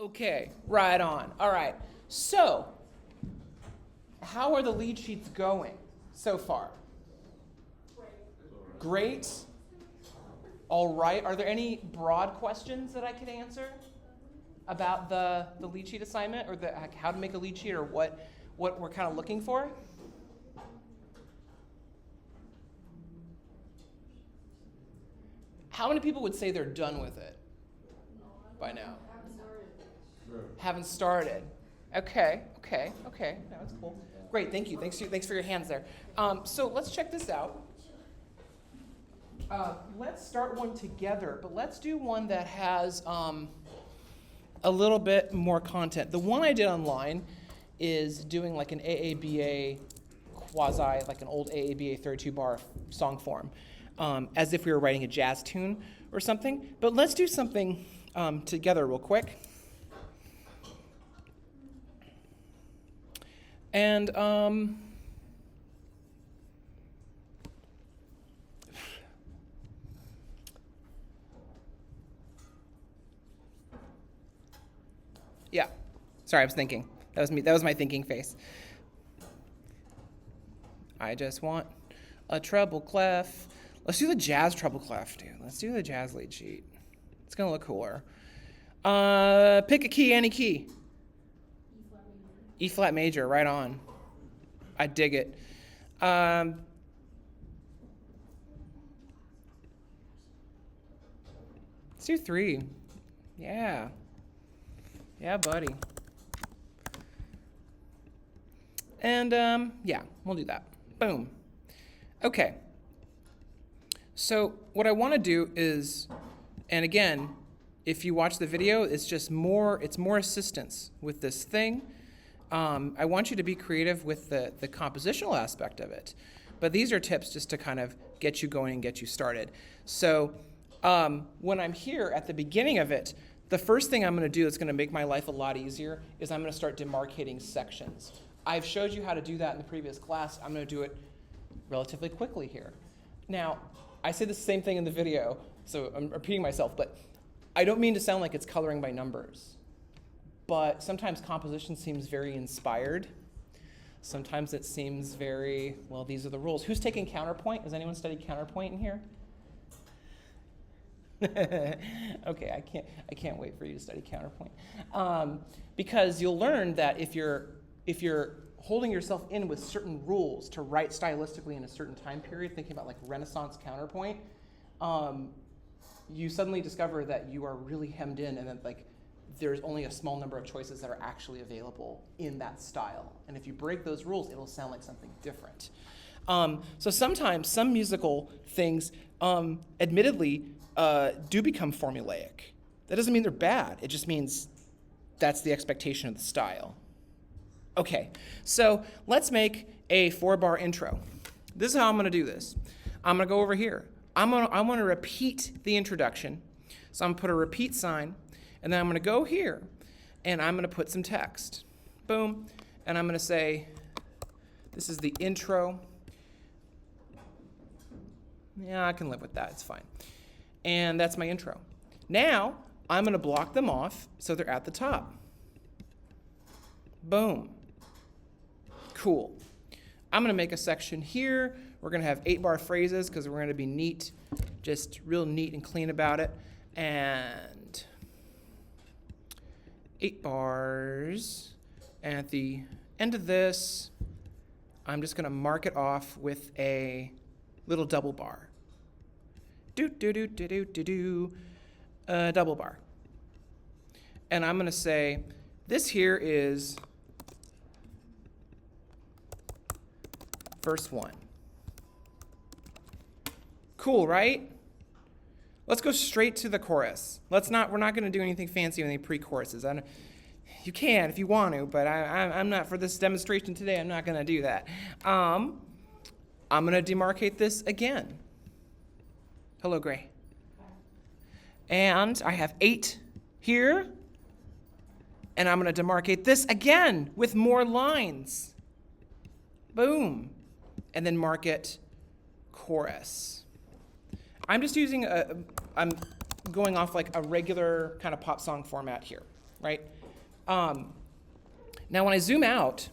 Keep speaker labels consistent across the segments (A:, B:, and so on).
A: Okay, right on. All right. So, how are the lead sheets going so far? Great. All right. Are there any broad questions that I could answer about the lead sheet assignment, or how to make a lead sheet, or what we're kind of looking for? How many people would say they're done with it by now? Haven't started. Okay. No, that's cool. Great, thank you. Thanks for your hands there. So let's check this out. Let's start one together, but let's do one that has a little bit more content. The one I did online is doing like an AABA quasi, like an old AABA 32-bar song form, as if we were writing a jazz tune or something. But let's do something together real quick. And yeah, sorry, I was thinking. That was me. That was my thinking face. I just want a treble clef. Let's do the jazz treble clef, dude. Let's do the jazz lead sheet. It's gonna look cooler. Pick a key, any key. E flat major, right on. I dig it. Let's do 3. Yeah. Yeah, buddy. And yeah, we'll do that. Boom. Okay. So what I want to do is, and again, if you watch the video, it's more assistance with this thing. I want you to be creative with the compositional aspect of it. But these are tips just to kind of get you going and get you started. So when I'm here at the beginning of it, the first thing I'm going to do that's going to make my life a lot easier is I'm going to start demarcating sections. I've showed you how to do that in the previous class. I'm going to do it relatively quickly here. Now, I say the same thing in the video, so I'm repeating myself, but I don't mean to sound like it's coloring by numbers. But sometimes composition seems very inspired. Sometimes it seems very, well, these are the rules. Who's taking counterpoint? Has anyone studied counterpoint in here? Okay, I can't wait for you to study counterpoint. Because you'll learn that if you're holding yourself in with certain rules to write stylistically in a certain time period, thinking about like Renaissance counterpoint, you suddenly discover that you are really hemmed in, and that like there's only a small number of choices that are actually available in that style. And if you break those rules, it'll sound like something different. So sometimes some musical things, admittedly, do become formulaic. That doesn't mean they're bad. It just means that's the expectation of the style. Okay, so let's make a 4-bar intro. This is how I'm going to do this. I'm going to go over here. I want to repeat the introduction. So I'm going to put a repeat sign, and then I'm going to go here, and I'm going to put some text. Boom. And I'm going to say, this is the intro. Yeah, I can live with that. It's fine. And that's my intro. Now, I'm going to block them off so they're at the top. Boom. Cool. I'm going to make a section here. We're going to have 8-bar phrases because we're going to be neat, just real neat and clean about it. And 8 bars. And at the end of this, I'm just going to mark it off with a little double bar. Double bar. And I'm going to say, this here is verse 1. Cool, right? Let's go straight to the chorus. We're not going to do anything fancy with any pre-choruses. You can if you want to, but I'm not, for this demonstration today, I'm not going to do that. I'm going to demarcate this again. Hello, Gray. And I have 8 here. And I'm going to demarcate this again with more lines. Boom. And then mark it chorus. I'm just using I'm going off like a regular kind of pop song format here. right? Now when I zoom out,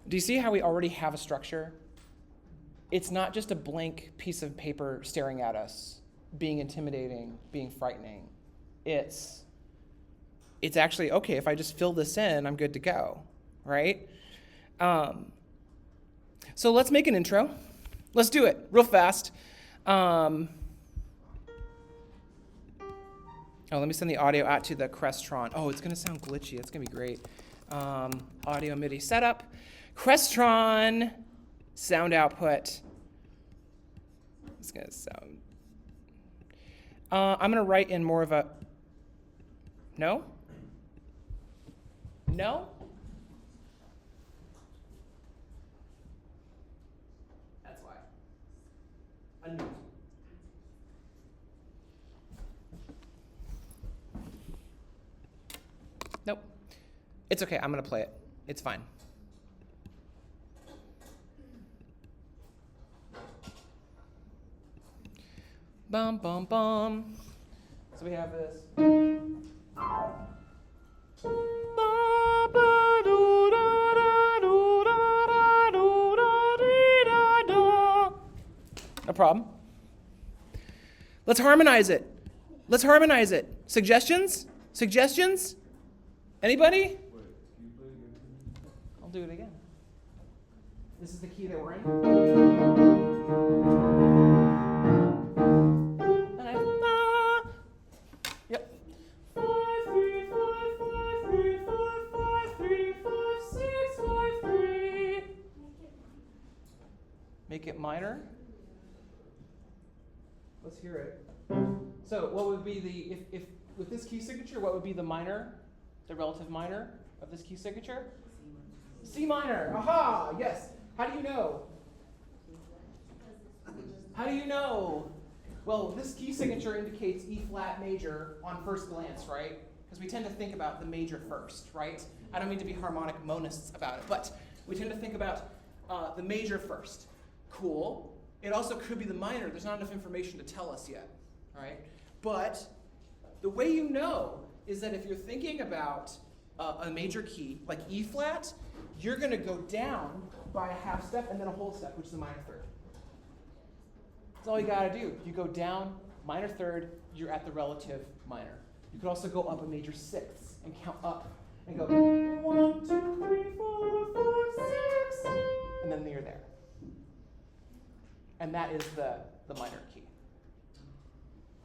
A: do you see how we already have a structure? It's not just a blank piece of paper staring at us, being intimidating, being frightening. It's actually, okay, if I just fill this in, I'm good to go, right? So let's make an intro. Let's do it real fast. Let me send the audio out to the Crestron. Oh, it's going to sound glitchy. It's going to be great. Audio MIDI setup. Crestron sound output. It's going to sound... I'm going to write in more of a... No? No? That's why. Unmute. Nope. It's okay. I'm going to play it. It's fine. Bum, bum, bum. So we have this. No problem. Let's harmonize it. Let's harmonize it. Suggestions? Suggestions? Anybody? I'll do it again. This is the key that we're in. Yep. 5, 3, 5, 5, 3, 5, 5, 3, 5, 6, 5, 3. Make it minor. Let's hear it. So what would be the, if with this key signature, what would be the minor, the relative minor of this key signature? C minor. Aha, yes. How do you know? How do you know? Well, this key signature indicates E flat major on first glance, right? Because we tend to think about the major first, right? I don't mean to be harmonic monists about it, but we tend to think about the major first. Cool. It also could be the minor. There's not enough information to tell us yet, right? But the way you know is that if you're thinking about a major key, like E flat, you're going to go down by a half step and then a whole step, which is a minor third. That's all you got to do. You go down, minor third, you're at the relative minor. You could also go up a major sixth and count up and go 1, 2, 3, 4, 5, 6, and then you're there. And that is the minor key.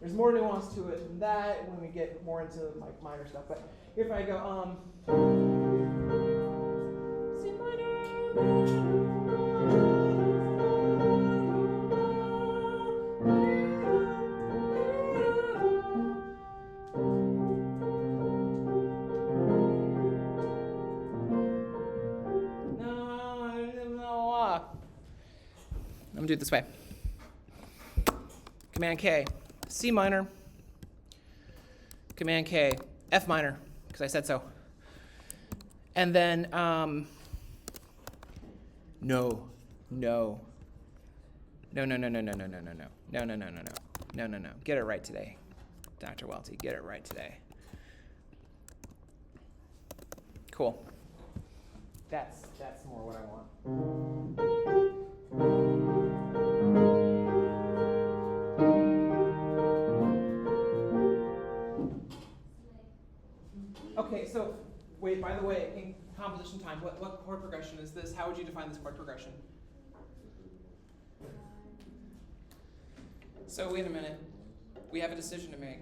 A: There's more nuance to it than that when we get more into like minor stuff. But if I go C minor. I'm gonna do it this way. Command K, C minor. Command K, F minor, because I said so. And then, no. Get it right today. Dr. Welty, get it right today. Cool. That's more what I want. Okay, so wait, by the way, in composition time, what chord progression is this? How would you define this chord progression? So wait a minute. We have a decision to make.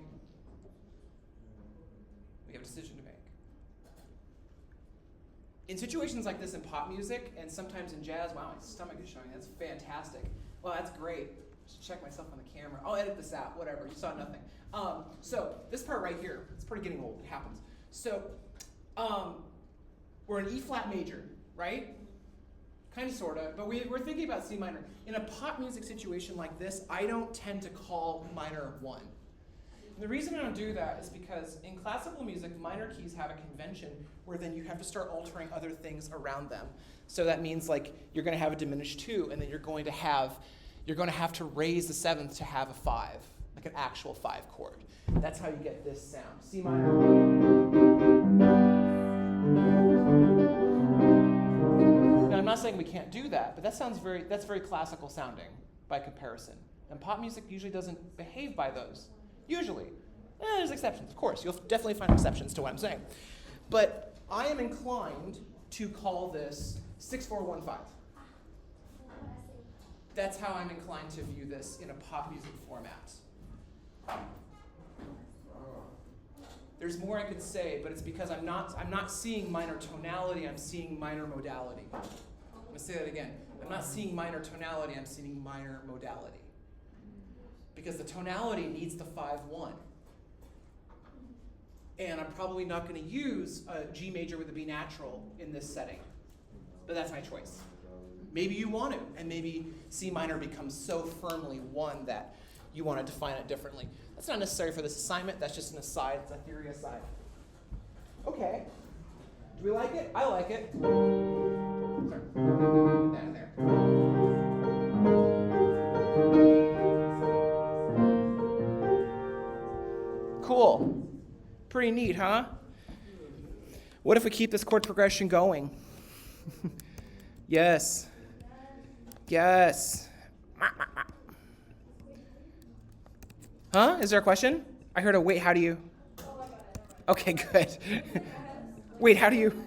A: In situations like this in pop music and sometimes in jazz, wow, my stomach is showing. That's fantastic. Well, that's great. I should check myself on the camera. I'll edit this out, whatever. You saw nothing. So this part right here, it's pretty getting old. It happens. So we're in E flat major, right? Kind of, sort of, but we're thinking about C minor. In a pop music situation like this, I don't tend to call minor 1. And the reason I don't do that is because in classical music, minor keys have a convention where then you have to start altering other things around them. So that means like you're going to have a diminished 2, and then you're going to have to raise the 7th to have a 5, a like an actual 5 chord. That's how you get this sound. C minor. Now, I'm not saying we can't do that, but that's very classical sounding by comparison. And pop music usually doesn't behave by those. Usually. There's exceptions, of course. You'll definitely find exceptions to what I'm saying. But I am inclined to call this 6-4-1-5. That's how I'm inclined to view this in a pop music format. There's more I could say, but it's because I'm not seeing minor tonality, I'm seeing minor modality. I'm going to say that again. I'm not seeing minor tonality, I'm seeing minor modality. Because the tonality needs the 5-1. And I'm probably not going to use a G major with a B natural in this setting. But that's my choice. Maybe you want to, and maybe C minor becomes so firmly 1 that you want to define it differently. That's not necessary for this assignment. That's just an aside. It's a theory aside. Okay. Do we like it? I like it. Sorry. Get that in there. Cool. Pretty neat, huh? What if we keep this chord progression going? Yes. Yes. Huh? Is there a question? I heard a wait, how do you? Okay, good. Wait, how do you?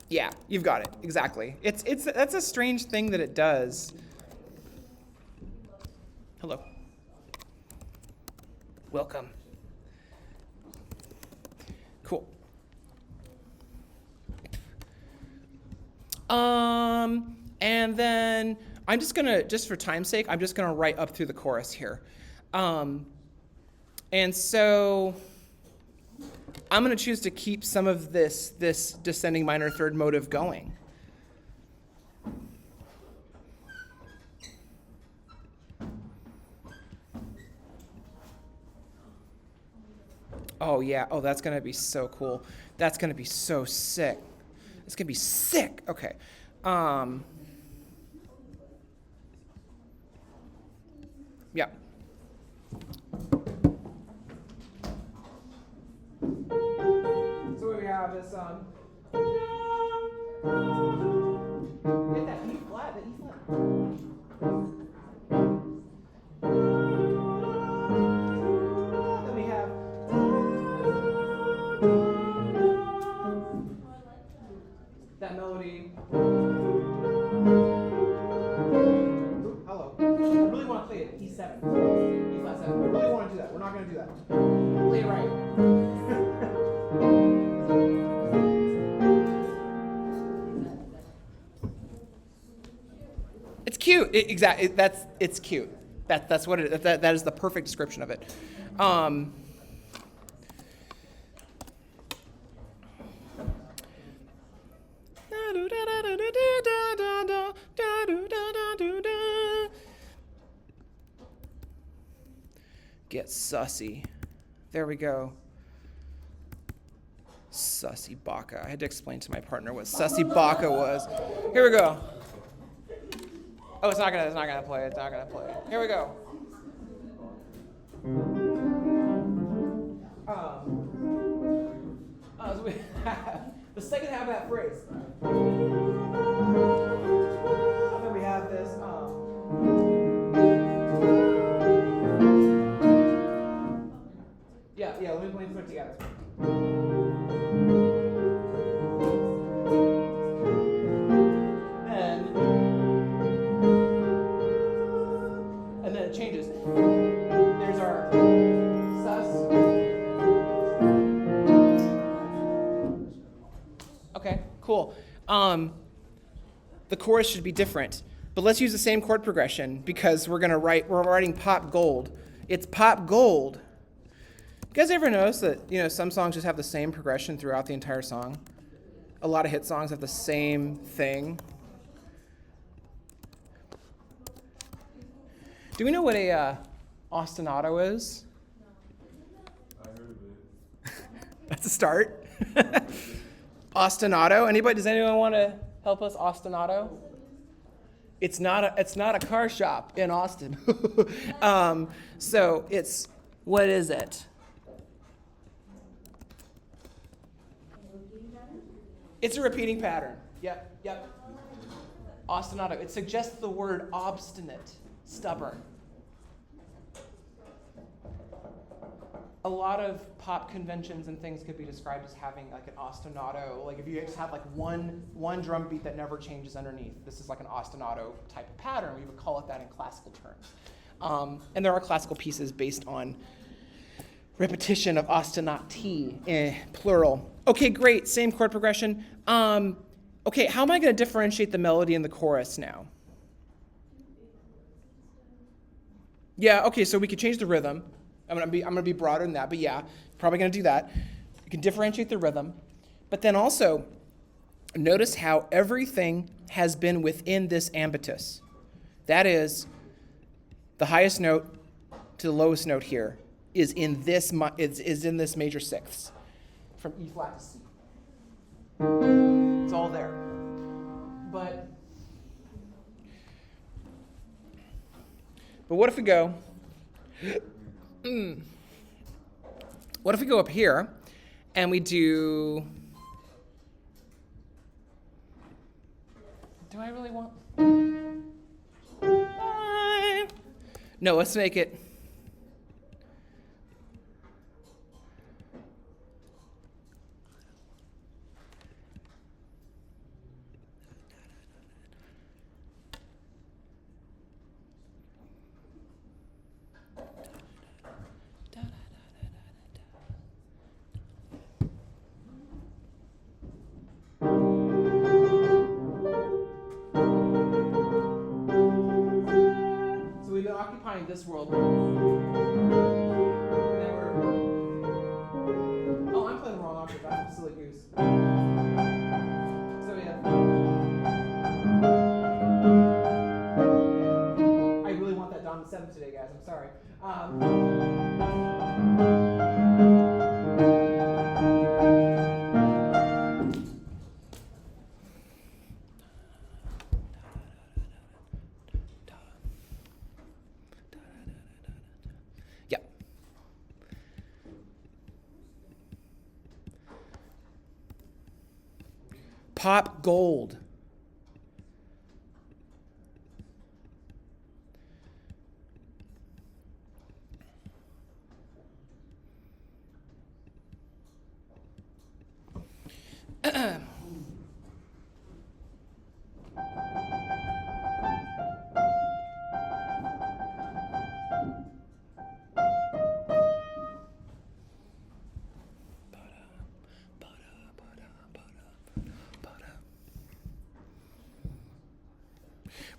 A: Yeah, you've got it. Exactly. That's a strange thing that it does. Hello. Welcome. Cool. And then I'm just gonna, just for time's sake, I'm just gonna write up through the chorus here. And so I'm gonna choose to keep some of this descending minor third motive going. Oh yeah, oh that's gonna be so cool. That's gonna be so sick. It's gonna be sick. Okay. Yeah. So what we have is get that E flat, the E flat. Then we have that melody. Hello. I really want to play it E7. E flat 7. I really want to do that. We're not going to do that. Play it right. It's cute. Exactly. It's cute. That's what it. That is the perfect description of it. Get sussy. There we go. Sussy baka. I had to explain to my partner what sussy baka was. Here we go. Oh, it's not gonna play. It's not gonna play. Here we go. So we have the second half of that phrase. And then we have this. Yeah. Let me put it together. And then it changes. There's our sus. Okay, cool. The chorus should be different, but let's use the same chord progression because we're writing pop gold. It's pop gold. You guys ever notice that, some songs just have the same progression throughout the entire song? A lot of hit songs have the same thing. Do we know what a ostinato is?
B: I heard of it.
A: That's a start. Ostinato. Does anyone want to help us? Ostinato? It's not a car shop in Austin. So it's, what is it? It's a repeating pattern. Yep. Ostinato. It suggests the word obstinate, stubborn. A lot of pop conventions and things could be described as having like an ostinato. Like if you just have like one drum beat that never changes underneath, this is like an ostinato type of pattern. We would call it that in classical terms. And there are classical pieces based on repetition of ostinati, plural. Okay, great, same chord progression. Okay, how am I going to differentiate the melody in the chorus now? Yeah, okay, so we could change the rhythm. I'm gonna be broader than that, but yeah, probably gonna do that. You can differentiate the rhythm, but then also notice how everything has been within this ambitus. That is, the highest note to the lowest note here is in this major sixths, from E flat to C. It's all there, but what if we go? What if we go up here and we do I really want? No, let's make it. Occupying this world. And then oh, I'm playing the wrong octave. I'm a silly goose. So yeah. I really want that down to 7 today, guys. I'm sorry. Pop gold.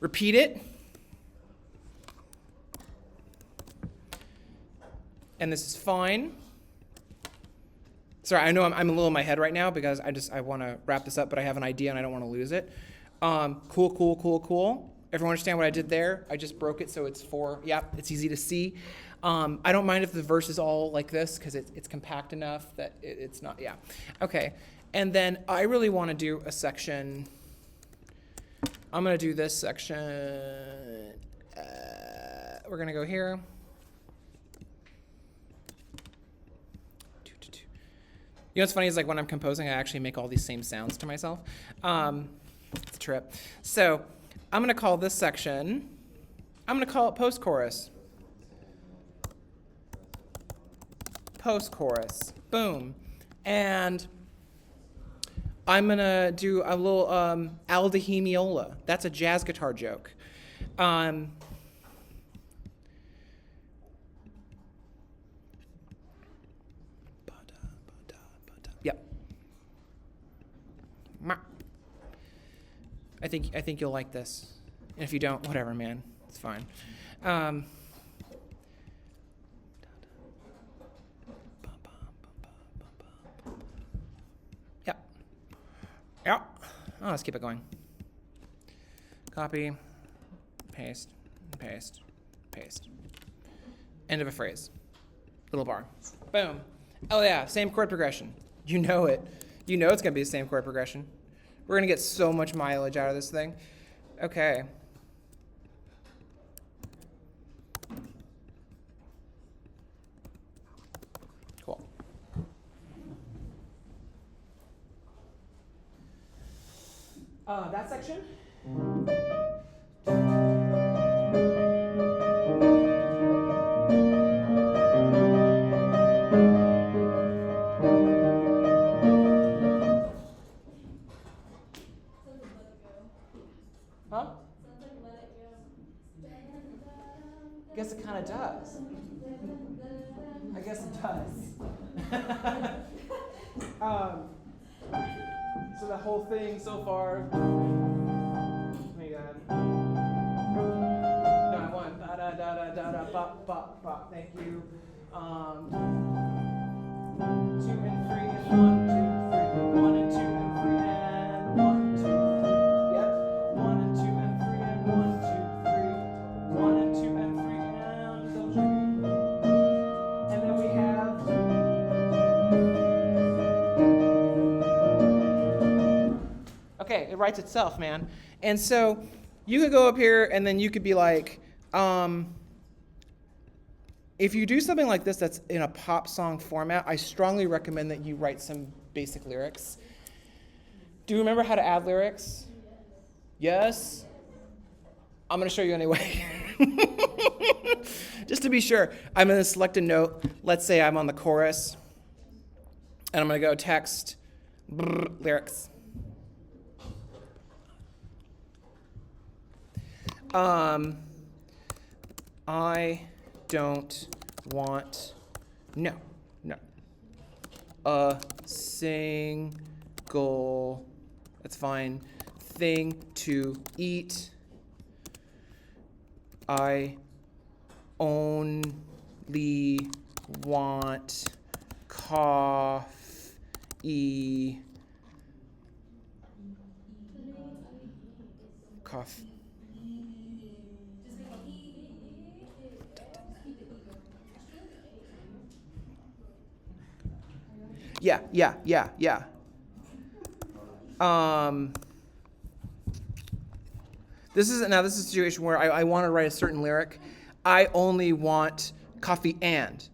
A: Repeat it. And this is fine. Sorry, I know I'm a little in my head right now because I want to wrap this up, but I have an idea and I don't want to lose it. Cool. Everyone understand what I did there? I just broke it so it's 4. Yep, it's easy to see. I don't mind if the verse is all like this because it's compact enough that it's not, yeah. Okay, and then I really want to do a section. I'm going to do this section. We're going to go here. You know what's funny is like when I'm composing, I actually make all these same sounds to myself. It's a trip. So I'm going to call this section, I'm going to call it post-chorus. Post-chorus. Boom. And I'm going to do a little aldehemiola. That's a jazz guitar joke. Yep. I think you'll like this. And if you don't, whatever, man. It's fine. Yeah. Oh, let's keep it going. Copy, paste, paste, paste. End of a phrase. Little bar. Boom. Oh yeah, same chord progression. You know it. You know it's gonna be the same chord progression. We're gonna get so much mileage out of this thing. Okay. That section? Huh? I guess it kind of does. I guess it does. So the whole thing so far. Oh my God. No, one. Da da da da da da. Bop bop bop. Thank you. 2 and 3 and 1, 2, 3. 1 and 2 and 3 and 1, 2, 3. Yep. 1 and 2 and 3 and 1, 2, 3. 1 and 2 and 3 and double trigger. And then we have. Okay, it writes itself, man. And so you could go up here and then you could be like, if you do something like this that's in a pop song format, I strongly recommend that you write some basic lyrics. Do you remember how to add lyrics? Yes? I'm going to show you anyway. Just to be sure, I'm going to select a note. Let's say I'm on the chorus. And I'm going to go text, lyrics. I don't want, no, a single, that's fine, thing to eat. I only want coffee. Coffee. Yeah. This is a situation where I want to write a certain lyric. I only want coffee and.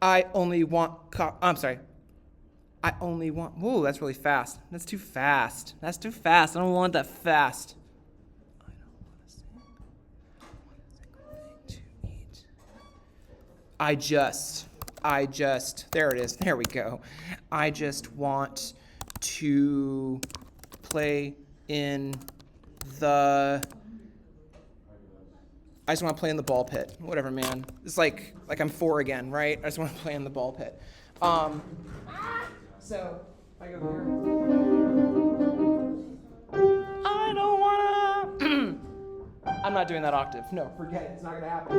A: I only want I'm sorry. I only want. Whoa, that's really fast. That's too fast. I don't want that fast. I don't want a single thing to eat. I just, there it is. There we go. I just want to play in the. I just want to play in the ball pit. Whatever, man. It's like I'm 4 again, right? I just want to play in the ball pit. So if I go here. I don't wanna. I'm not doing that octave. No, forget it. It's not gonna happen.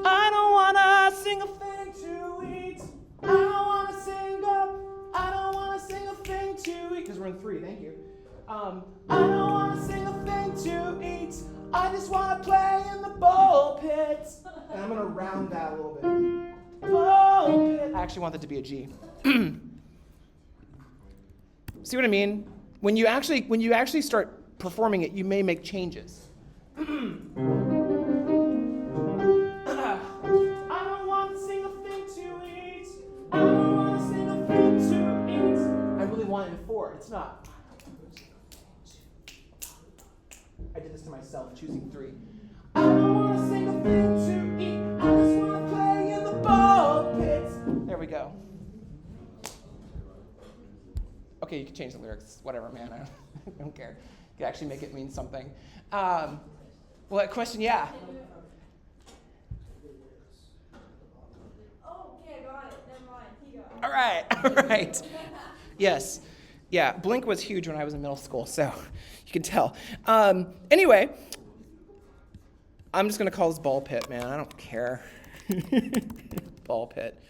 A: I don't want a single thing to eat. I don't want a single thing to eat. Because we're in 3, thank you. I don't want a single thing to eat. I just want to play in the ball pit. And I'm going to round that a little bit. Ball pit. I actually want that to be a G. See what I mean? When you actually start performing it, you may make changes. I don't want a single thing to eat. I don't want a single thing to eat. I really want it in 4. It's not. I did this to myself, choosing 3. I don't want a single thing to eat. I just want to play in the ball pit. There we go. Okay, you can change the lyrics, whatever, man. I don't care. You can actually make it mean something. Well, that question, yeah.
C: Oh, okay, I got it. Never mind. He got it.
A: All right. Yes. Yeah, Blink was huge when I was in middle school, so you can tell. Anyway, I'm just going to call this ball pit, man. I don't care. Ball pit.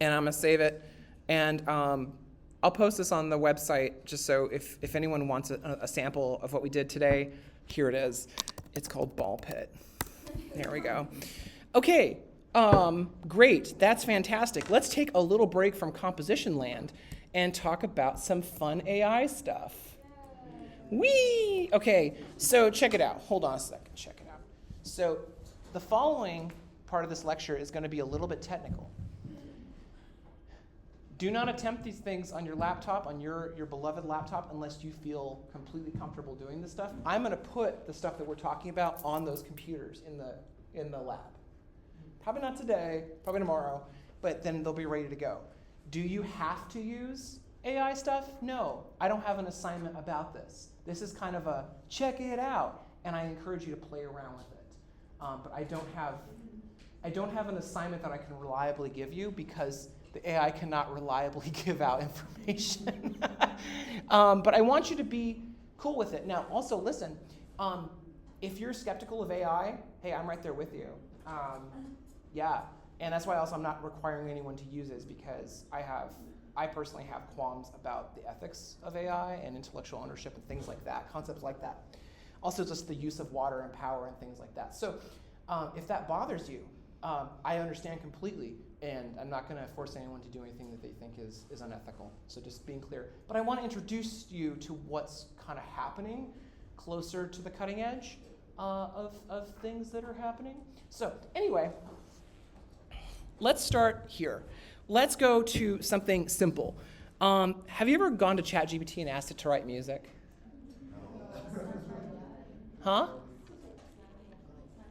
A: And I'm going to save it. And I'll post this on the website just so if anyone wants a sample of what we did today, here it is. It's called Ball Pit. There we go. Okay, great. That's fantastic. Let's take a little break from composition land and talk about some fun AI stuff. Whee! Okay, so check it out. Hold on a second. Check it out. So the following part of this lecture is going to be a little bit technical. Do not attempt these things on your laptop, on your beloved laptop, unless you feel completely comfortable doing this stuff. I'm going to put the stuff that we're talking about on those computers in the lab. Probably not today, probably tomorrow, but then they'll be ready to go. Do you have to use AI stuff? No, I don't have an assignment about this. This is kind of a check it out, and I encourage you to play around with it. But I don't have an assignment that I can reliably give you because the AI cannot reliably give out information. But I want you to be cool with it. Now, also listen, if you're skeptical of AI, hey, I'm right there with you. Yeah, and that's why also I'm not requiring anyone to use it, is because I personally have qualms about the ethics of AI and intellectual ownership and things like that, concepts like that. Also just the use of water and power and things like that. So if that bothers you, I understand completely, and I'm not going to force anyone to do anything that they think is unethical. So just being clear. But I want to introduce you to what's kind of happening closer to the cutting edge of things that are happening. So anyway, let's start here. Let's go to something simple. Have you ever gone to ChatGPT and asked it to write music? Huh?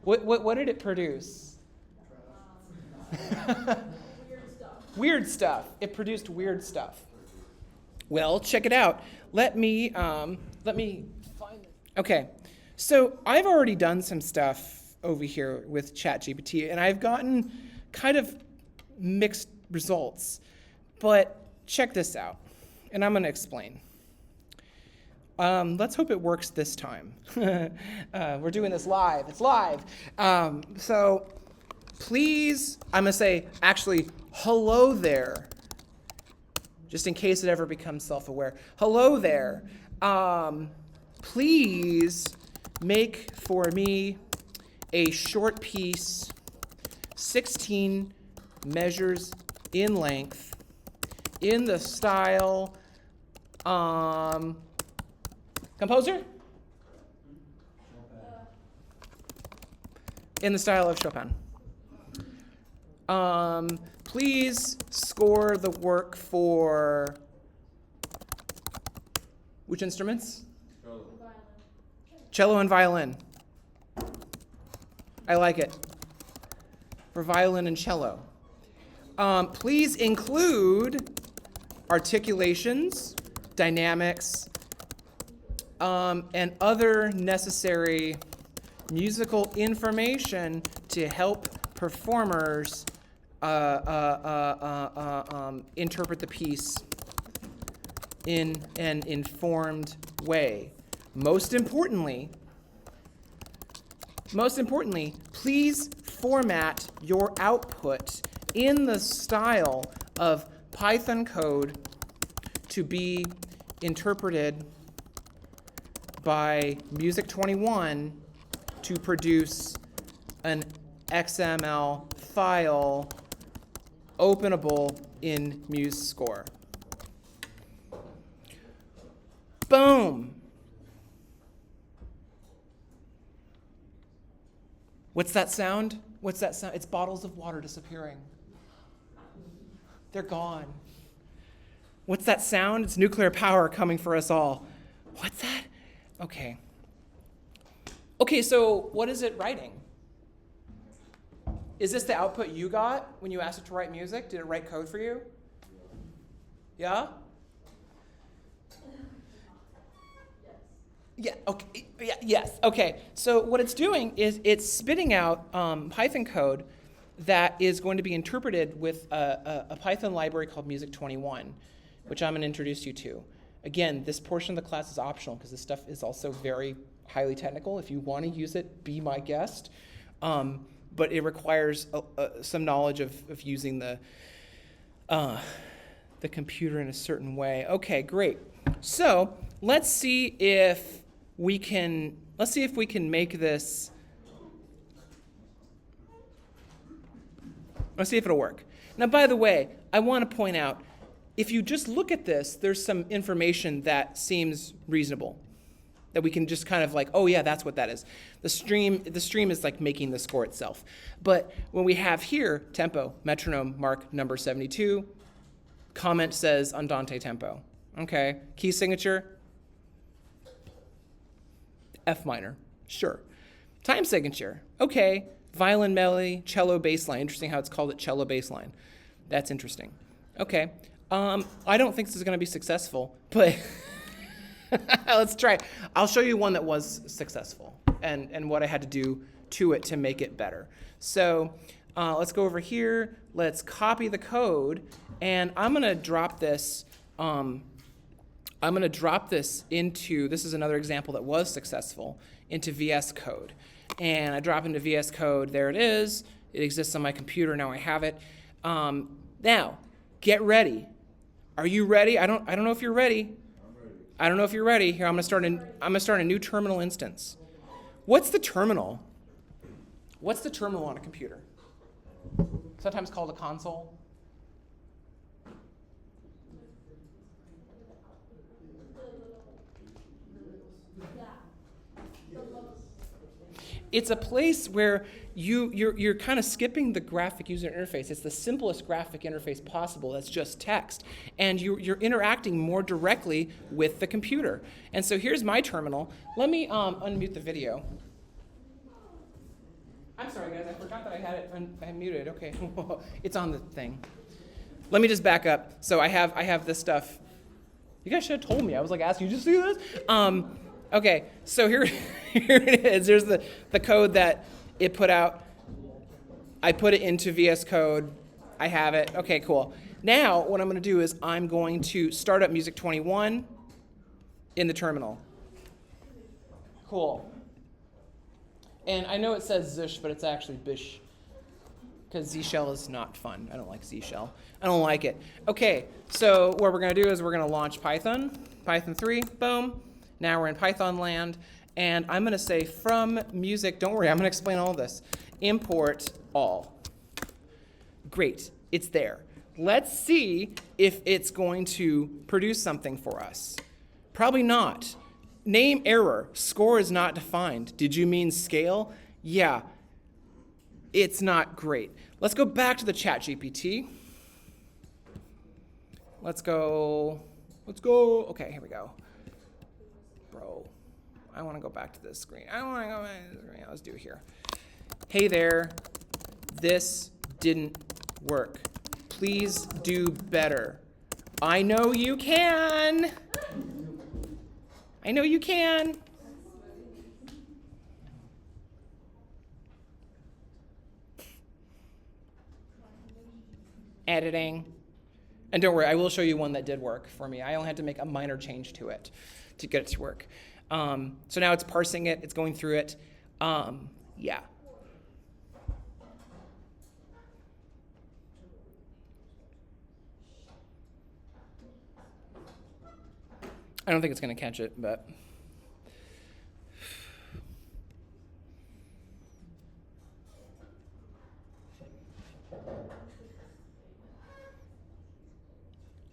A: What did it produce?
C: Weird stuff.
A: Weird stuff. It produced weird stuff. Well, check it out. Let me find it. Okay, so I've already done some stuff over here with ChatGPT, and I've gotten kind of mixed results. But check this out, and I'm going to explain. Let's hope it works this time. We're doing this live. It's live. So please, I'm going to say, actually, hello there, just in case it ever becomes self-aware. Hello there. Please make for me a short piece, 16 measures in length, in the style, composer? In the style of Chopin. Please score the work for which instruments? Cello and violin. I like it. For violin and cello. Please include articulations, dynamics, and other necessary musical information to help performers interpret the piece in an informed way. Most importantly, please format your output in the style of Python code to be interpreted by Music 21 to produce an XML file openable in MuseScore. Boom. What's that sound? What's that sound? It's bottles of water disappearing. They're gone. What's that sound? It's nuclear power coming for us all. What's that? Okay. Okay, so what is it writing? Is this the output you got when you asked it to write music? Did it write code for you? Yeah? Yeah, okay. Yeah, yes. Okay. So what it's doing is it's spitting out Python code that is going to be interpreted with a Python library called Music 21, which I'm going to introduce you to. Again, this portion of the class is optional because this stuff is also very highly technical. If you want to use it, be my guest. But it requires some knowledge of using the computer in a certain way. Okay, great. So let's see if we can make this. Let's see if it'll work. Now, by the way, I want to point out, if you just look at this, there's some information that seems reasonable, that we can just kind of like, oh yeah, that's what that is. The stream is like making the score itself. But when we have here, tempo, metronome, mark, number 72, comment says andante tempo. Okay, key signature, F minor, sure. Time signature, okay, violin melody, cello bass line. Interesting how it's called it cello bass line. That's interesting. Okay, I don't think this is going to be successful, but let's try. I'll show you one that was successful and what I had to do to it to make it better. So let's go over here. Let's copy the code, and I'm going to drop this. Into, this is another example that was successful, into VS Code. And I drop into VS Code, there it is. It exists on my computer, now I have it. Now, get ready. Are you ready? I don't know if you're ready.
B: I'm ready.
A: I don't know if you're ready. Here, I'm gonna start a new terminal instance. What's the terminal? What's the terminal on a computer? Sometimes called a console. It's a place where you're kind of skipping the graphic user interface. It's the simplest graphic interface possible. That's just text. And you're interacting more directly with the computer. And so here's my terminal. Let me unmute the video. I'm sorry, guys. I forgot that I had it unmuted. Okay. It's on the thing. Let me just back up. So I have this stuff. You guys should have told me. I was like asking you, did you see this? Okay, so here it is. There's the code that it put out. I put it into VS Code. I have it. Okay, cool. Now what I'm going to do is I'm going to start up Music 21 in the terminal. Cool. And I know it says Zish, but it's actually Bish, because Z shell is not fun. I don't like Z shell. I don't like it. Okay, so what we're going to do is we're going to launch Python. Python 3, boom. Now we're in Python land, and I'm going to say from music, don't worry, I'm going to explain all this, import all. Great, it's there. Let's see if it's going to produce something for us. Probably not. Name error, score is not defined. Did you mean scale? Yeah, it's not great. Let's go back to the ChatGPT. Let's go, okay, here we go. Bro, I want to go back to this screen. Let's do it here. Hey there, this didn't work. Please do better. I know you can. I know you can. Editing. And don't worry, I will show you one that did work for me. I only had to make a minor change to it to get it to work. So now it's parsing it, it's going through it. Yeah. I don't think it's going to catch it, but.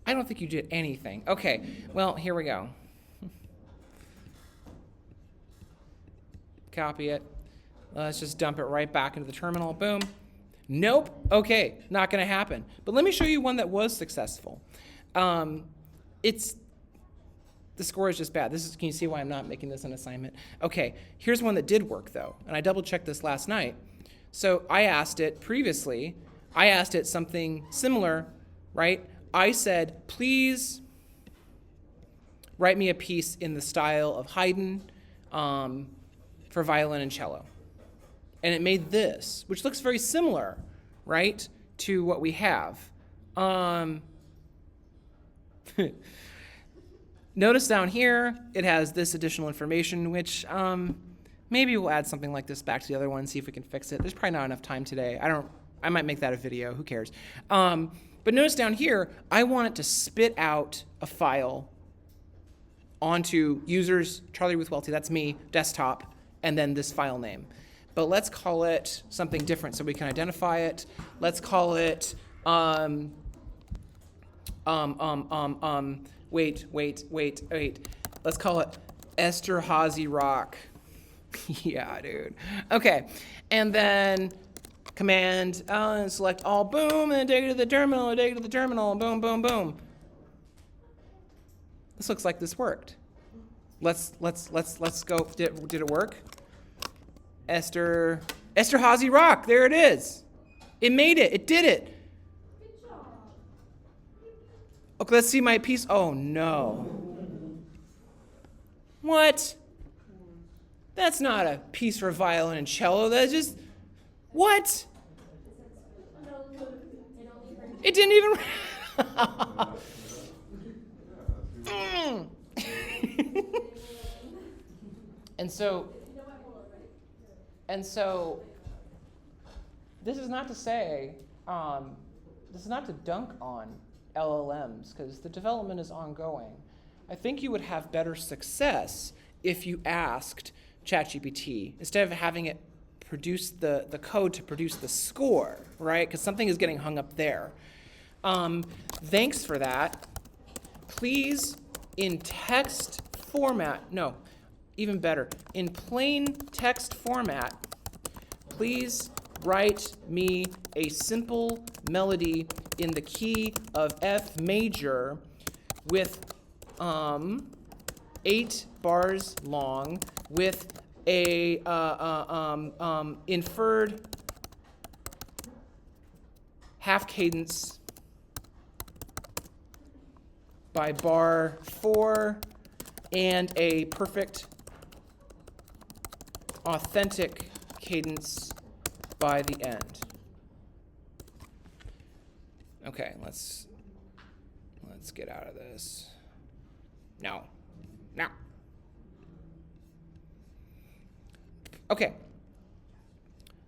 A: I don't think you did anything. Okay, well, here we go. Copy it. Let's just dump it right back into the terminal. Boom. Nope. Okay, not going to happen. But let me show you one that was successful. The score is just bad. Can you see why I'm not making this an assignment? Okay, here's one that did work, though. And I double-checked this last night. So I asked it previously, something similar, right? I said, please write me a piece in the style of Haydn for violin and cello. And it made this, which looks very similar, right, to what we have. Notice down here, it has this additional information, which maybe we'll add something like this back to the other one, see if we can fix it. There's probably not enough time today. I might make that a video, who cares? But notice down here, I want it to spit out a file onto users, Charlie Ruth Welty, that's me, desktop, and then this file name. But let's call it something different so we can identify it. Let's call it, wait. Let's call it Esterhazy Rock. Yeah, dude. Okay, and then Command, and select all, boom, and take it to the terminal, and take it to the terminal, boom, boom, boom. This looks like this worked. Let's go. Did it work? Esterhazy Rock, there it is. It made it. It did it.
C: Good job.
A: Okay, let's see my piece. Oh no. What? That's not a piece for violin and cello. That's just, what? It didn't even. And so, this is not to say, this is not to dunk on LLMs, because the development is ongoing. I think you would have better success if you asked ChatGPT, instead of having it produce the code to produce the score, right? Because something is getting hung up there. Thanks for that. Please, in text format, no, even better, in plain text format, please write me a simple melody in the key of F major with 8 bars long with a inferred half cadence by bar 4 and a perfect authentic cadence by the end. Okay, let's get out of this. No. Okay.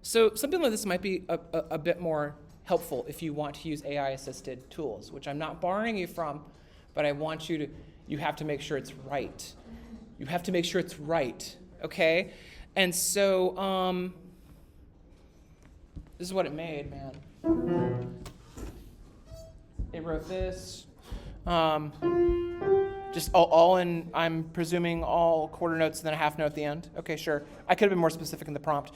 A: So something like this might be a bit more helpful if you want to use AI-assisted tools, which I'm not barring you from, but I want you have to make sure it's right. You have to make sure it's right, okay? And so this is what it made, man. It wrote this. Just all in, I'm presuming all quarter notes and then a half note at the end. Okay, sure. I could have been more specific in the prompt.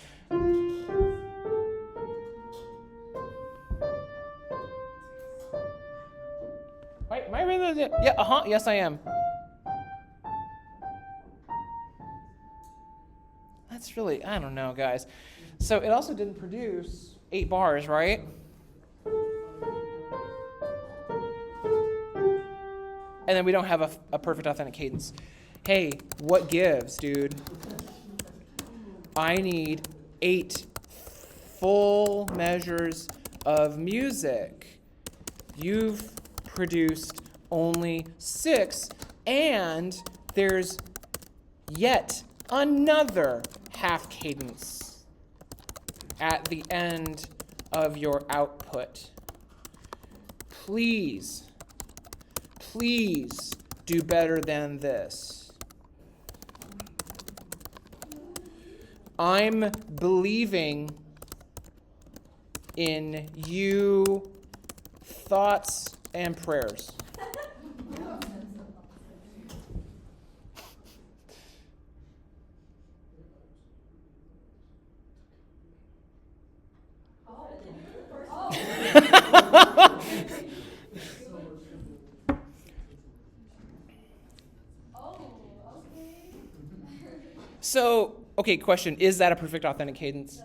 A: Wait, am I reading that? Yeah, yes I am. That's really, I don't know, guys. So it also didn't produce 8 bars, right? And then we don't have a perfect authentic cadence. Hey, what gives, dude? I need 8 full measures of music. You've produced only 6, and there's yet another half cadence at the end of your output. Please do better than this. I'm believing in you, thoughts and prayers. So, okay, question, is that a perfect authentic cadence?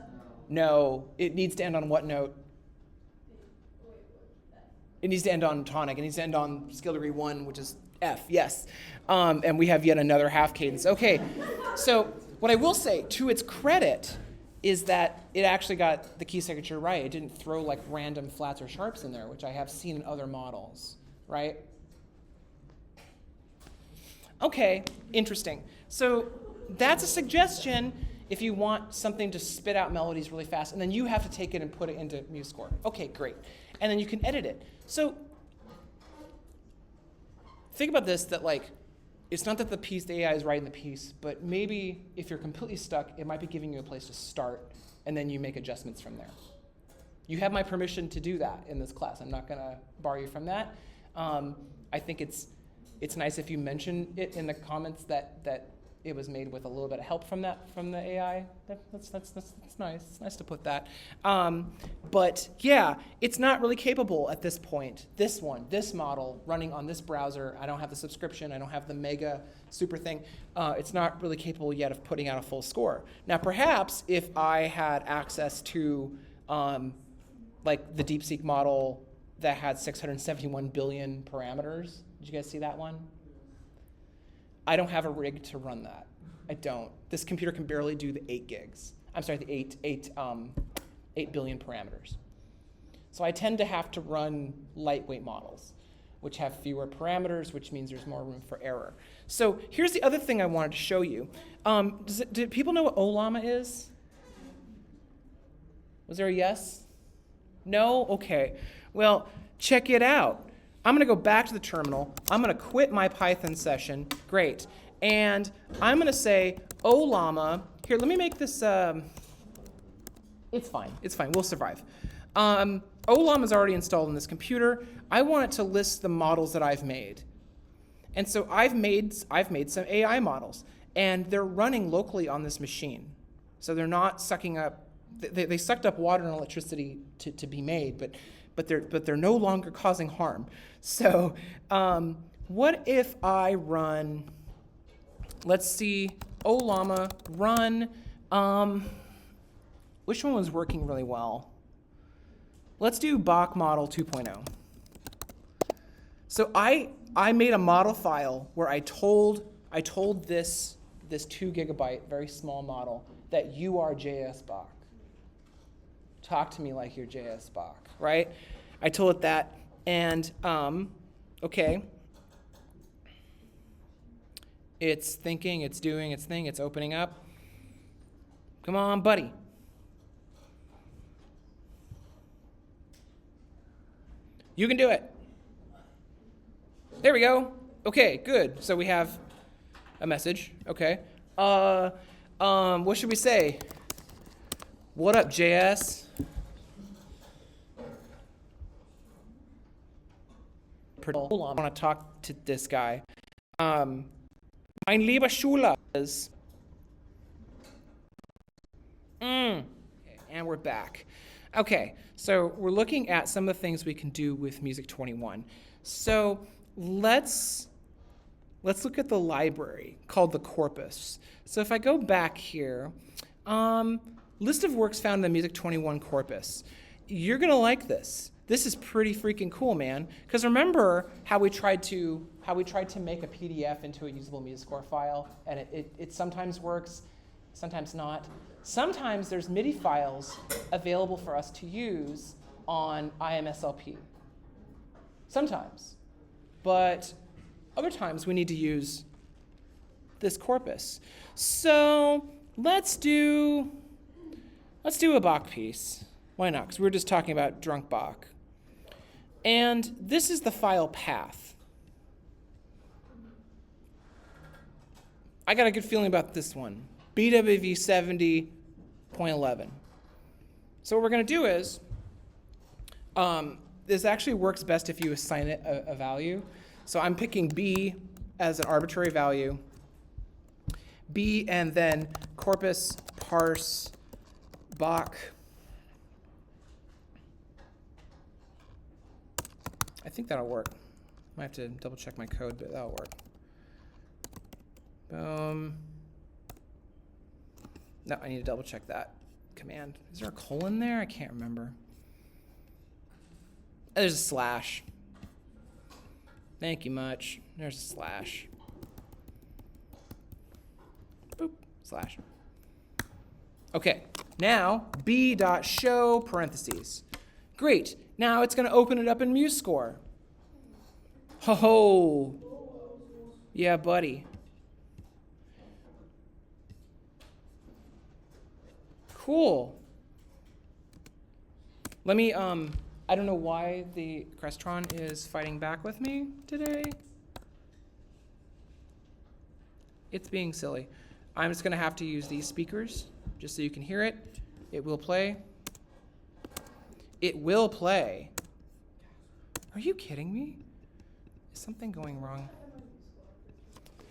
A: No. It needs to end on what note? It needs to end on tonic. It needs to end on scale degree 1, which is F, yes. And we have yet another half cadence. Okay, so what I will say, to its credit, is that it actually got the key signature right. It didn't throw like random flats or sharps in there, which I have seen in other models, right? Okay, interesting. So that's a suggestion if you want something to spit out melodies really fast, and then you have to take it and put it into MuseScore. Okay, great. And then you can edit it. So think about this, that like, it's not that the AI is writing the piece, but maybe if you're completely stuck, it might be giving you a place to start, and then you make adjustments from there. You have my permission to do that in this class. I'm not gonna bar you from that. I think it's nice if you mention it in the comments that it was made with a little bit of help from the AI. That's nice. It's nice to put that. But yeah, it's not really capable at this point. This model running on this browser, I don't have the subscription, I don't have the mega super thing. It's not really capable yet of putting out a full score. Now, perhaps if I had access to like the DeepSeek model that had 671 billion parameters. Did you guys see that one? I don't have a rig to run that. I don't. This computer can barely do the 8 gigs. I'm sorry, the 8 billion parameters. So I tend to have to run lightweight models, which have fewer parameters, which means there's more room for error. So here's the other thing I wanted to show you. Do people know what OLAMA is? Was there a yes? No? Okay. Well, check it out. I'm going to go back to the terminal. I'm going to quit my Python session. Great. And I'm going to say OLAMA. Here, let me make this. It's fine. It's fine. We'll survive. OLAMA is already installed in this computer. I want it to list the models that I've made. And so I've made some AI models, and they're running locally on this machine. So they're not sucking up. They sucked up water and electricity to be made, but they're no longer causing harm. So what if I run, let's see, OLAMA run, which one was working really well? Let's do Bach model 2.0. So I made a model file where I told this 2 gigabyte, very small model, that you are JS Bach. Talk to me like you're JS Bach, right? I told it that, and okay. It's thinking, it's doing its thing, it's opening up. Come on, buddy. You can do it. There we go. Okay, good. So we have a message. Okay. What should we say? What up, JS? Hold on, I want to talk to this guy. Mein lieber Schüler is. Okay, and we're back. Okay, so we're looking at some of the things we can do with Music 21. So let's look at the library called the corpus. So if I go back here, list of works found in the Music 21 corpus. You're gonna like this. This is pretty freaking cool, man. Because remember how we tried to make a PDF into a usable MusiScore file, and it sometimes works, sometimes not. Sometimes there's MIDI files available for us to use on IMSLP. Sometimes, but other times we need to use this corpus. So let's do a Bach piece. Why not? Because we were just talking about drunk Bach. And this is the file path. I got a good feeling about this one. BWV 70.11. So what we're going to do is, this actually works best if you assign it a value. So I'm picking B as an arbitrary value. B and then corpus parse Bach. I think that'll work. Might have to double check my code, but that'll work. Boom. No, I need to double check that command. Is there a colon there? I can't remember. There's a slash. Thank you much. There's a slash. Boop, slash. Okay, now b.show parentheses. Great. Now it's going to open it up in MuseScore. Ho-ho. Yeah, buddy. Cool. Let me, I don't know why the Crestron is fighting back with me today. It's being silly. I'm just going to have to use these speakers just so you can hear it. It will play. It will play. Are you kidding me? Is something going wrong?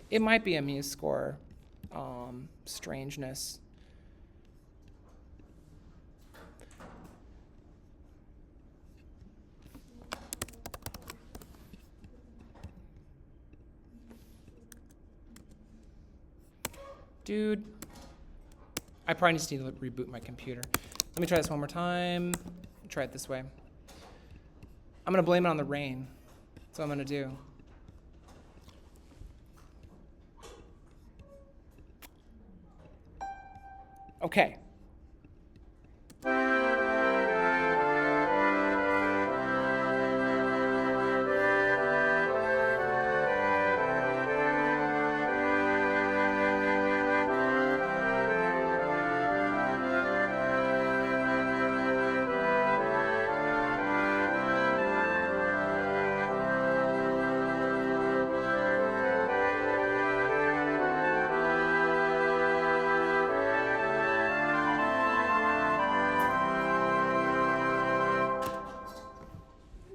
A: It might be a MuseScore. strangeness. Dude, I probably just need to reboot my computer. Let me try this one more time. Try it this way. I'm going to blame it on the rain. That's what I'm going to do. Okay.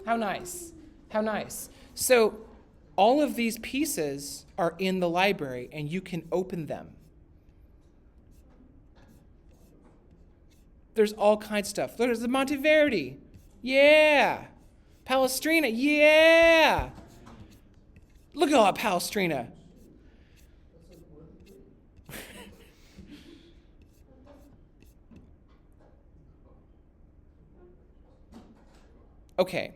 A: How nice. How nice. So all of these pieces are in the library, and you can open them. There's all kinds of stuff. Look, there's the Monteverdi. Yeah. Palestrina. Yeah. Look at all that Palestrina. Okay.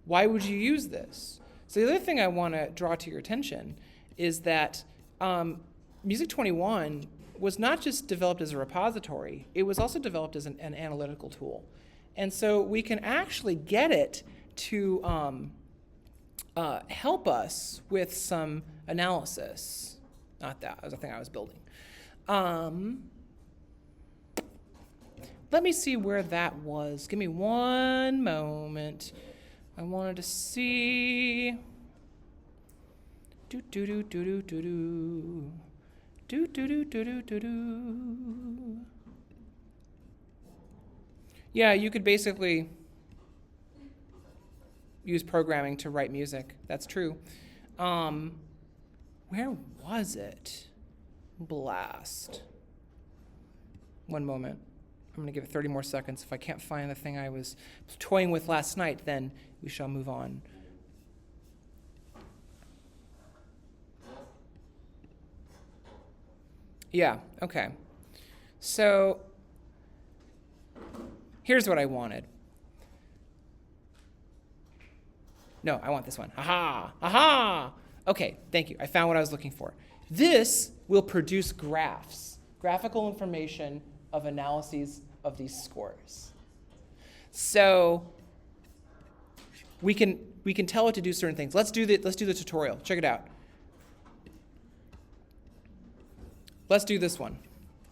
A: Why would you use this? So the other thing I want to draw to your attention is that Music 21 was not just developed as a repository, it was also developed as an analytical tool. And so we can actually get it to help us with some analysis. Not that was the thing I was building. Let me see where that was. Give me one moment. I wanted to see. Do do do do do do do. Do do do do do do do. Yeah, you could basically use programming to write music. That's true. Where was it? Blast. One moment. I'm going to give it 30 more seconds. If I can't find the thing I was toying with last night, then we shall move on. Yeah, okay. So here's what I wanted. No, I want this one. Aha! Aha! Okay, thank you. I found what I was looking for. This will produce graphs, graphical information of analyses of these scores. So we can tell it to do certain things. Let's do the tutorial. Check it out. Let's do this one.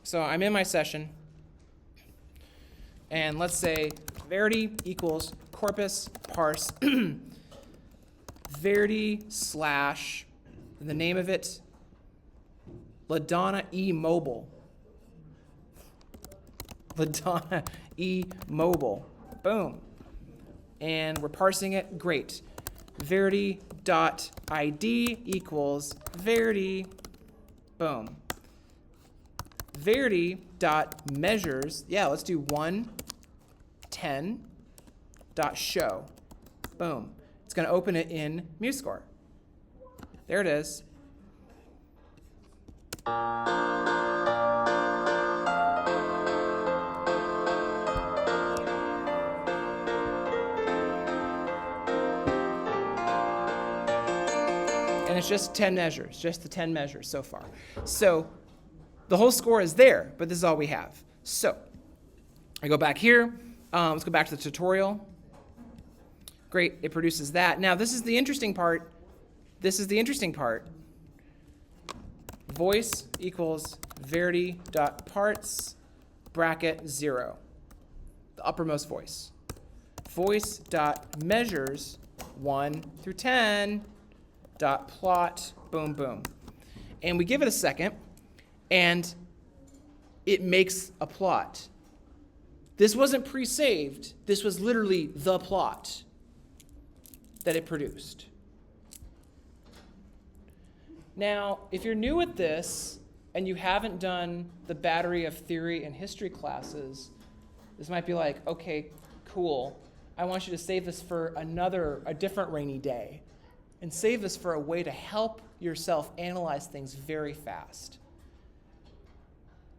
A: So I'm in my session, and let's say Verdi equals corpus parse Verdi slash, the name of it, LaDonna E Mobile. LaDonna E Mobile. Boom. And we're parsing it. Great. Verdi.id equals Verdi. Boom. Verdi.measures. Yeah, let's do 110.show. Boom. It's going to open it in MuseScore. There it is. And it's just 10 measures, just the 10 measures so far. So the whole score is there, but this is all we have. So I go back here. Let's go back to the tutorial. Great, it produces that. Now this is the interesting part. Voice equals Verdi.parts bracket 0, the uppermost voice. Voice.measures 1 through 10 dot plot, boom, boom. And we give it a second, and it makes a plot. This wasn't pre-saved. This was literally the plot that it produced. Now, if you're new at this, and you haven't done the battery of theory and history classes, this might be like, okay, cool. I want you to save this for a different rainy day, and save this for a way to help yourself analyze things very fast.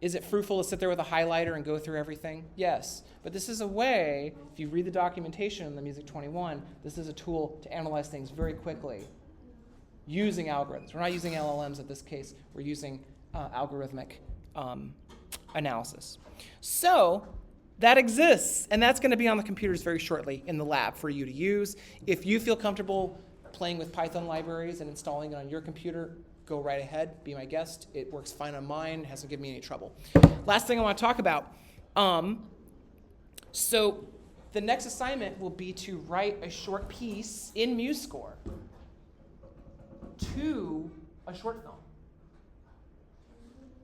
A: Is it fruitful to sit there with a highlighter and go through everything? Yes. But this is a way, if you read the documentation in the Music 21, this is a tool to analyze things very quickly using algorithms. We're not using LLMs in this case. We're using algorithmic analysis. So that exists, and that's going to be on the computers very shortly in the lab for you to use. If you feel comfortable playing with Python libraries and installing it on your computer, go right ahead, be my guest. It works fine on mine, hasn't given me any trouble. Last thing I want to talk about. So the next assignment will be to write a short piece in MuseScore to a short film.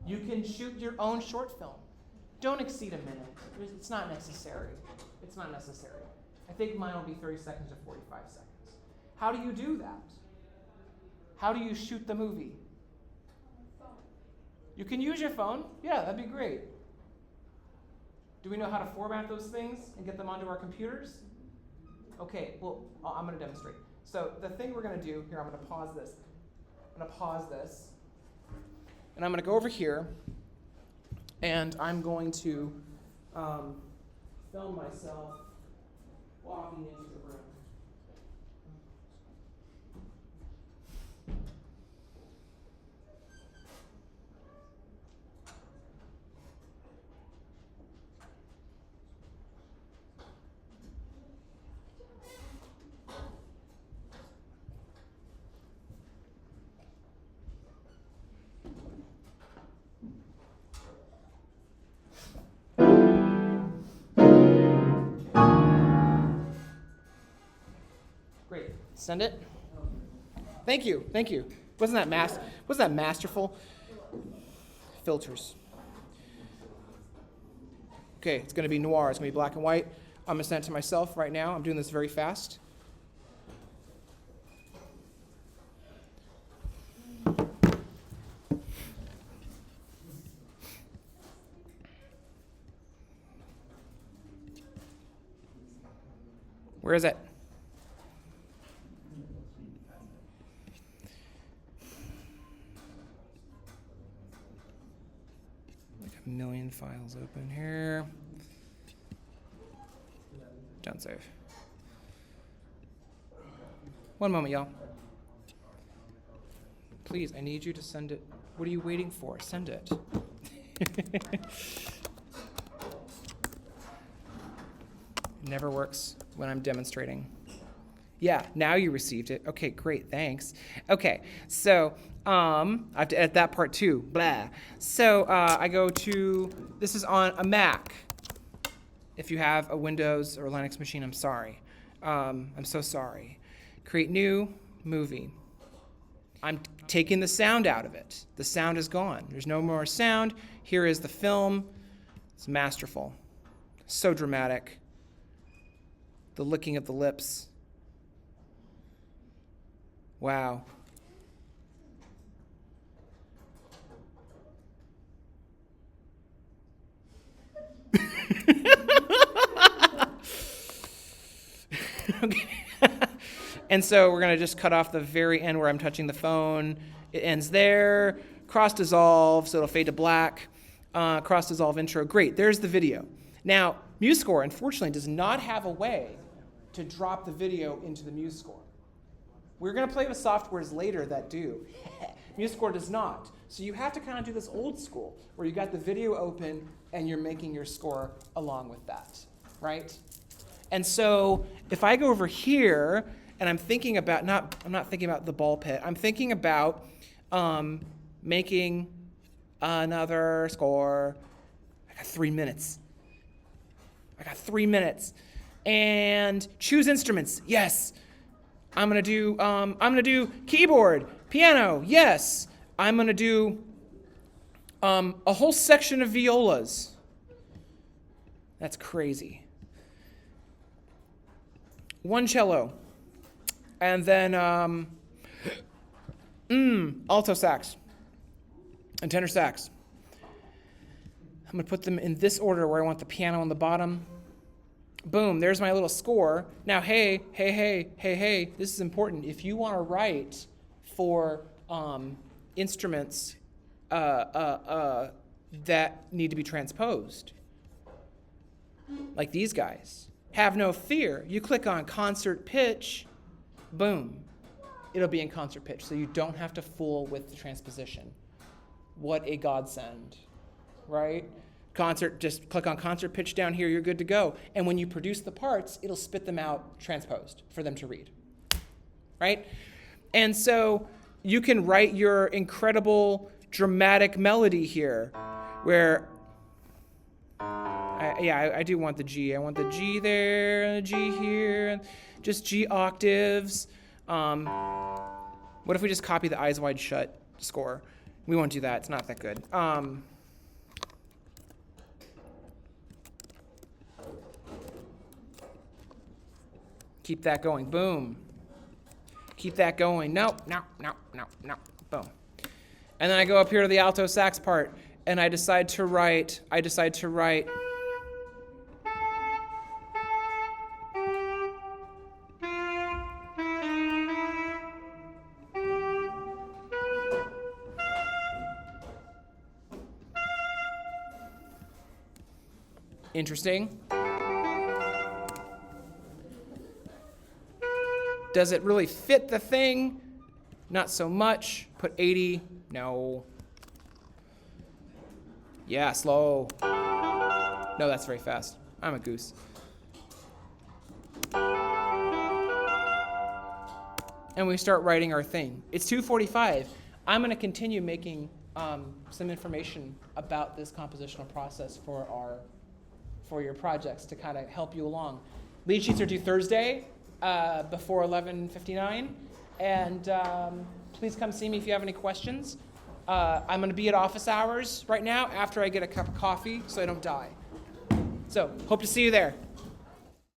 A: You can shoot your own short film. Don't exceed a minute. It's not necessary. It's not necessary. I think mine will be 30 seconds to 45 seconds. How do you do that? How do you shoot the movie? You can use your phone. Yeah, that'd be great. Do we know how to format those things and get them onto our computers? Okay, well, I'm going to demonstrate. So the thing we're going to do here, I'm going to pause this. I'm going to pause this. And I'm going to go over here, and I'm going to film myself walking into the room. Great. Send it. Thank you. Thank you. Wasn't that masterful? Filters. Okay, it's going to be noir. It's going to be black and white. I'm going to send it to myself right now. I'm doing this very fast. Where is it? Like a million files open here. Don't save. One moment, y'all. Please, I need you to send it. What are you waiting for? Send it. It never works when I'm demonstrating. Yeah, now you received it. Okay, great, thanks. Okay, so I have to edit that part too. Blah. So I go to, this is on a Mac. If you have a Windows or Linux machine, I'm sorry. I'm so sorry. Create new movie. I'm taking the sound out of it. The sound is gone. There's no more sound. Here is the film. It's masterful. So dramatic. The licking of the lips. Wow. Okay. And so we're going to just cut off the very end where I'm touching the phone. It ends there. Cross dissolve, so it'll fade to black. Cross dissolve intro. Great, there's the video. Now, MuseScore, unfortunately, does not have a way to drop the video into the MuseScore. We're going to play with softwares later that do. MuseScore does not. So you have to kind of do this old school, where you got the video open and you're making your score along with that, right? And so if I go over here and I'm thinking about, I'm not thinking about the ball pit, I'm thinking about making another score. I got 3 minutes. And choose instruments. Yes. I'm gonna do keyboard, piano. Yes. I'm gonna do a whole section of violas. That's crazy. One cello, and then alto sax. and tenor sax. I'm going to put them in this order where I want the piano on the bottom. Boom, there's my little score. Now, hey, this is important. If you want to write for instruments that need to be transposed, like these guys, have no fear. You click on concert pitch, boom, it'll be in concert pitch, so you don't have to fool with the transposition. What a godsend, right? Just click on concert pitch down here, you're good to go. And when you produce the parts, it'll spit them out transposed for them to read, right? And so you can write your incredible dramatic melody here where, I do want the G. I want the G there, and the G here, and just G octaves. What if we just copy the Eyes Wide Shut score? We won't do that. It's not that good. Keep that going. Boom. Keep that going. No. Boom. And then I go up here to the alto sax part, and I decide to write. Interesting. Does it really fit the thing? Not so much. Put 80. No. Yeah, slow. No, that's very fast. I'm a goose. And we start writing our thing. It's 2:45. I'm going to continue making some information about this compositional process for your projects to kind of help you along. Lead sheets are due Thursday before 11:59, and please come see me if you have any questions. I'm going to be at office hours right now after I get a cup of coffee so I don't die. So hope to see you there.